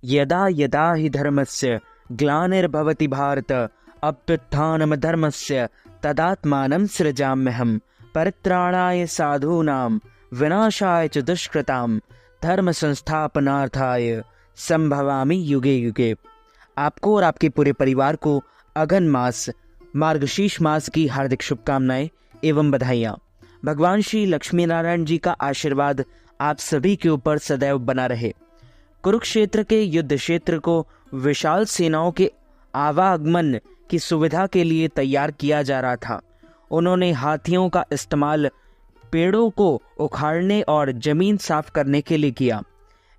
यदा यदा हि धर्मस्य ग्लानिर्भवति भारत अभ्युत्थानं धर्मस्य तदात्मानं सृजाम्यहम् परित्राणाय साधूनां विनाशाय च दुष्कृतां धर्म संस्थापनार्थाय संभवामि युगे युगे। आपको और आपके पूरे परिवार को अघन मास मार्गशीर्ष मास की हार्दिक शुभकामनाएं एवं बधाइयाँ। भगवान श्री लक्ष्मी नारायण जी का आशीर्वाद आप सभी के ऊपर सदैव बना रहे। कुरुक्षेत्र के युद्ध क्षेत्र को विशाल सेनाओं के आवागमन की सुविधा के लिए तैयार किया जा रहा था। उन्होंने हाथियों का इस्तेमाल पेड़ों को उखाड़ने और जमीन साफ करने के लिए किया।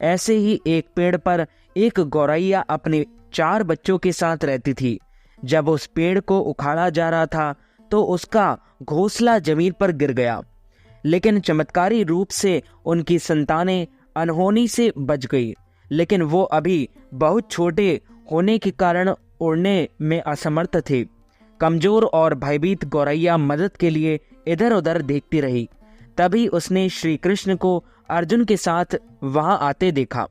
ऐसे ही एक पेड़ पर एक गौरैया अपने 4 बच्चों के साथ रहती थी। जब उस पेड़ को उखाड़ा जा रहा था तो उसका घोंसला जमीन पर गिर गया, लेकिन चमत्कारी रूप से उनकी संतानें अनहोनी से बच गई। लेकिन वो अभी बहुत छोटे होने के कारण उड़ने में असमर्थ थे। कमजोर और भयभीत गौरैया मदद के लिए इधर उधर देखती रही। तभी उसने श्री कृष्ण को अर्जुन के साथ वहां आते देखा।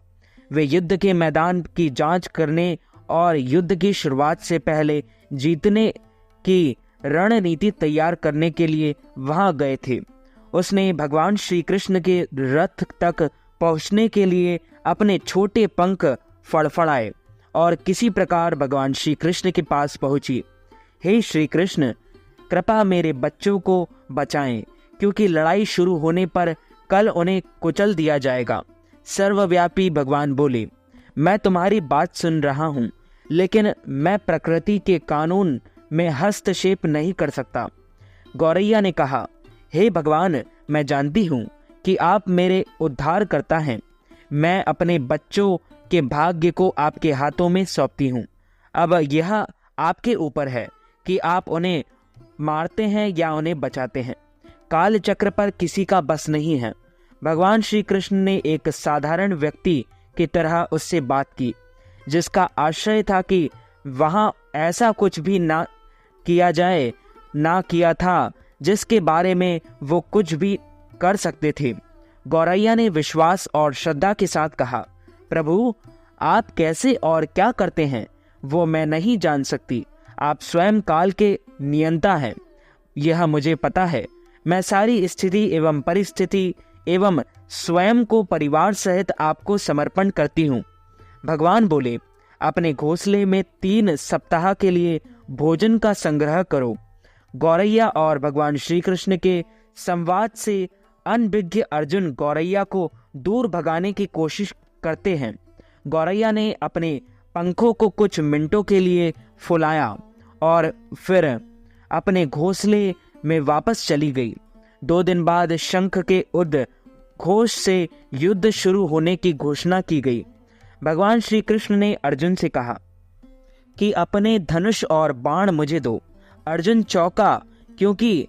वे युद्ध के मैदान की जांच करने और युद्ध की शुरुआत से पहले जीतने की रणनीति तैयार करने के लिए वहां गए थे। उसने भगवान श्री कृष्ण के रथ तक पहुंचने के लिए अपने छोटे पंख फड़फड़ाए और किसी प्रकार भगवान श्री कृष्ण के पास पहुंची। हे श्री कृष्ण, कृपा मेरे बच्चों को बचाएं, क्योंकि लड़ाई शुरू होने पर कल उन्हें कुचल दिया जाएगा। सर्वव्यापी भगवान बोले, मैं तुम्हारी बात सुन रहा हूँ, लेकिन मैं प्रकृति के कानून में हस्तक्षेप नहीं कर सकता। गौरैया ने कहा, हे भगवान, मैं जानती हूँ कि आप मेरे उद्धार करता हैं। मैं अपने बच्चों के भाग्य को आपके हाथों में सौंपती हूँ। अब यह आपके ऊपर है कि आप उन्हें मारते हैं या उन्हें बचाते हैं। काल चक्र पर किसी का बस नहीं है। भगवान श्री कृष्ण ने एक साधारण व्यक्ति की तरह उससे बात की, जिसका आशय था कि वहां ऐसा कुछ भी ना किया जाए, ना किया था जिसके बारे में वो कुछ भी कर सकते थे। गौरैया ने विश्वास और श्रद्धा के साथ कहा, प्रभु, आप कैसे और क्या करते हैं वो मैं नहीं जान सकती। आप स्वयं काल के नियंता हैं, यह मुझे पता है। मैं सारी स्थिति एवं परिस्थिति एवं स्वयं को परिवार सहित आपको समर्पण करती हूँ। भगवान बोले, अपने घोंसले में 3 सप्ताह के लिए भोजन का संग्रह करो। गौरैया और भगवान श्री कृष्ण के संवाद से अनभिज्ञ अर्जुन गौरैया को दूर भगाने की कोशिश करते हैं। गौरैया ने अपने पंखों को कुछ मिनटों के लिए फुलाया और फिर अपने घोंसले में वापस चली गई। 2 दिन बाद शंख के उद्घोष से युद्ध शुरू होने की घोषणा की गई। भगवान श्री कृष्ण ने अर्जुन से कहा कि अपने धनुष और बाण मुझे दो। अर्जुन चौंका, क्योंकि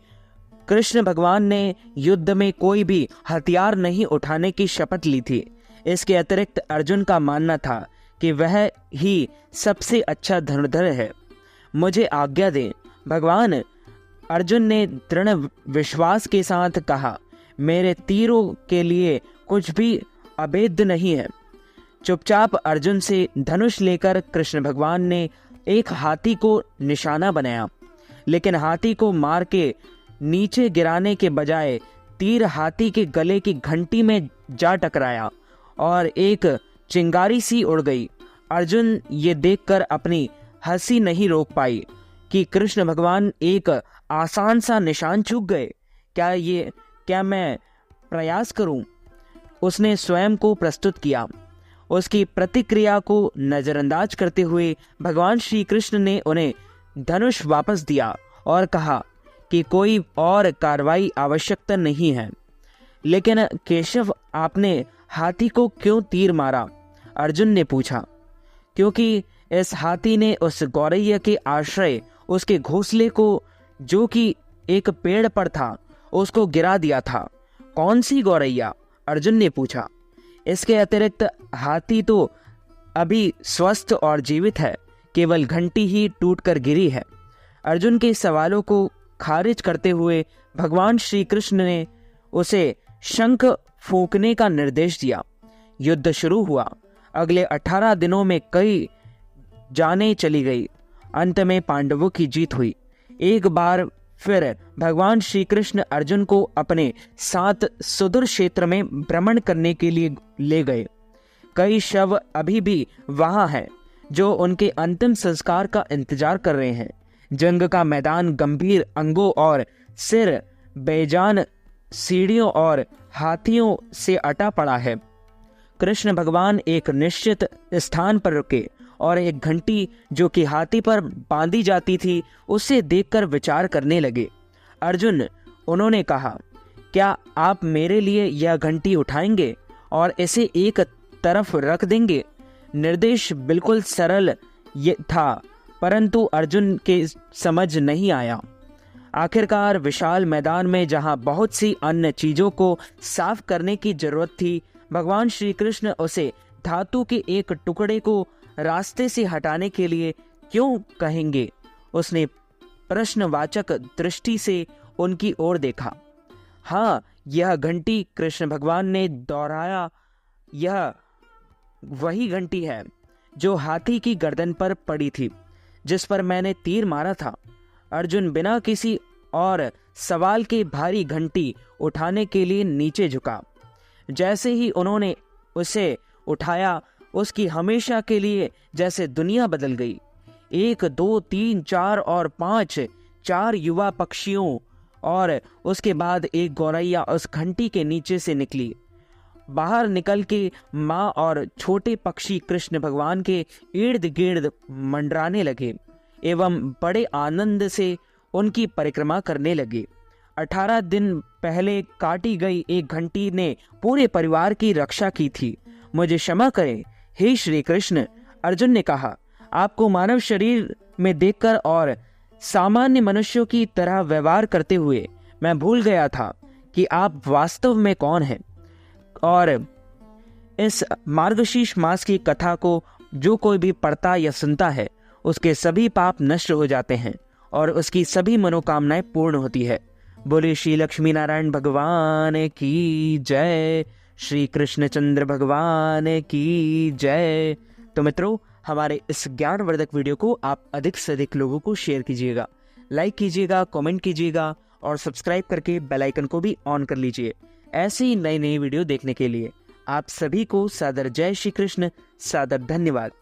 कृष्ण भगवान ने युद्ध में कोई भी हथियार नहीं उठाने की शपथ ली थी। इसके अतिरिक्त अर्जुन का मानना था कि वह ही सबसे अच्छा धनुर्धर है। मुझे आज्ञा दें भगवान। अर्जुन ने दृढ़ विश्वास के साथ कहा, मेरे तीरों के लिए कुछ भी अभेद्य नहीं है। चुपचाप अर्जुन से धनुष लेकर कृष्ण भगवान ने एक हाथी को निशाना बनाया, लेकिन हाथी को मार के नीचे गिराने के बजाय तीर हाथी के गले की घंटी में जा टकराया और एक चिंगारी सी उड़ गई। अर्जुन ये देखकर अपनी हंसी नहीं रोक पाई कि कृष्ण भगवान एक आसान सा निशान चूक गए। क्या मैं प्रयास करूं? उसने स्वयं को प्रस्तुत किया। उसकी प्रतिक्रिया को नजरअंदाज करते हुए भगवान श्री कृष्ण ने उन्हें धनुष वापस दिया और कहा कि कोई और कार्रवाई आवश्यकता नहीं है। लेकिन केशव, आपने हाथी को क्यों तीर मारा? अर्जुन ने पूछा। क्योंकि इस हाथी ने उस गौरैया के आश्रय उसके घोंसले को, जो कि एक पेड़ पर था, उसको गिरा दिया था। कौन सी गौरैया? अर्जुन ने पूछा। इसके अतिरिक्त हाथी तो अभी स्वस्थ और जीवित है, केवल घंटी ही टूटकर गिरी है। अर्जुन के सवालों को खारिज करते हुए भगवान श्री कृष्ण ने उसे शंख फूंकने का निर्देश दिया। युद्ध शुरू हुआ। अगले 18 दिनों में कई जानें चली गई। अंत में पांडवों की जीत हुई। एक बार फिर भगवान श्री कृष्ण अर्जुन को अपने साथ सुदूर क्षेत्र में भ्रमण करने के लिए ले गए। कई शव अभी भी वहां हैं जो उनके अंतिम संस्कार का इंतजार कर रहे हैं। जंग का मैदान गंभीर अंगों और सिर बेजान सीढ़ियों और हाथियों से अटा पड़ा है। कृष्ण भगवान एक निश्चित स्थान पर रुके और एक घंटी जो कि हाथी पर बांधी जाती थी उसे देखकर विचार करने लगे। अर्जुन, उन्होंने कहा, क्या आप मेरे लिए यह घंटी उठाएंगे और इसे एक तरफ रख देंगे? निर्देश बिल्कुल सरल था, परंतु अर्जुन के समझ नहीं आया। आखिरकार विशाल मैदान में जहां बहुत सी अन्य चीजों को साफ करने की जरूरत थी, भगवान श्री कृष्ण उसे धातु के एक टुकड़े को रास्ते से हटाने के लिए क्यों कहेंगे? उसने प्रश्नवाचक दृष्टि से उनकी ओर देखा। हाँ, यह घंटी, कृष्ण भगवान ने दोहराया, यह वही घंटी है जो हाथी की गर्दन पर पड़ी थी, जिस पर मैंने तीर मारा था। अर्जुन बिना किसी और सवाल के भारी घंटी उठाने के लिए नीचे झुका। जैसे ही उन्होंने उसे उठाया, उसकी हमेशा के लिए जैसे दुनिया बदल गई। 1, 2, 3, 4 और 5 4 युवा पक्षियों और उसके बाद एक गौरैया उस घंटी के नीचे से निकली। बाहर निकल के माँ और छोटे पक्षी कृष्ण भगवान के इर्द गिर्द मंडराने लगे एवं बड़े आनंद से उनकी परिक्रमा करने लगे। 18 दिन पहले काटी गई एक घंटी ने पूरे परिवार की रक्षा की थी। मुझे क्षमा करें हे श्री कृष्ण, अर्जुन ने कहा। आपको मानव शरीर में देखकर और सामान्य मनुष्यों की तरह व्यवहार करते हुए मैं भूल गया था कि आप वास्तव में कौन हैं। और इस मार्गशीर्ष मास की कथा को जो कोई भी पढ़ता या सुनता है, उसके सभी पाप नष्ट हो जाते हैं और उसकी सभी मनोकामनाएं पूर्ण होती है। बोले श्री लक्ष्मी नारायण भगवान की जय, श्री कृष्णचंद्र भगवान की जय। तो मित्रों, हमारे इस ज्ञानवर्धक वीडियो को आप अधिक से अधिक लोगों को शेयर कीजिएगा, लाइक कीजिएगा, कमेंट कीजिएगा और सब्सक्राइब करके बेल आइकन को भी ऑन कर लीजिए। ऐसे ही नई नई वीडियो देखने के लिए आप सभी को सादर जय श्री कृष्ण, सादर धन्यवाद।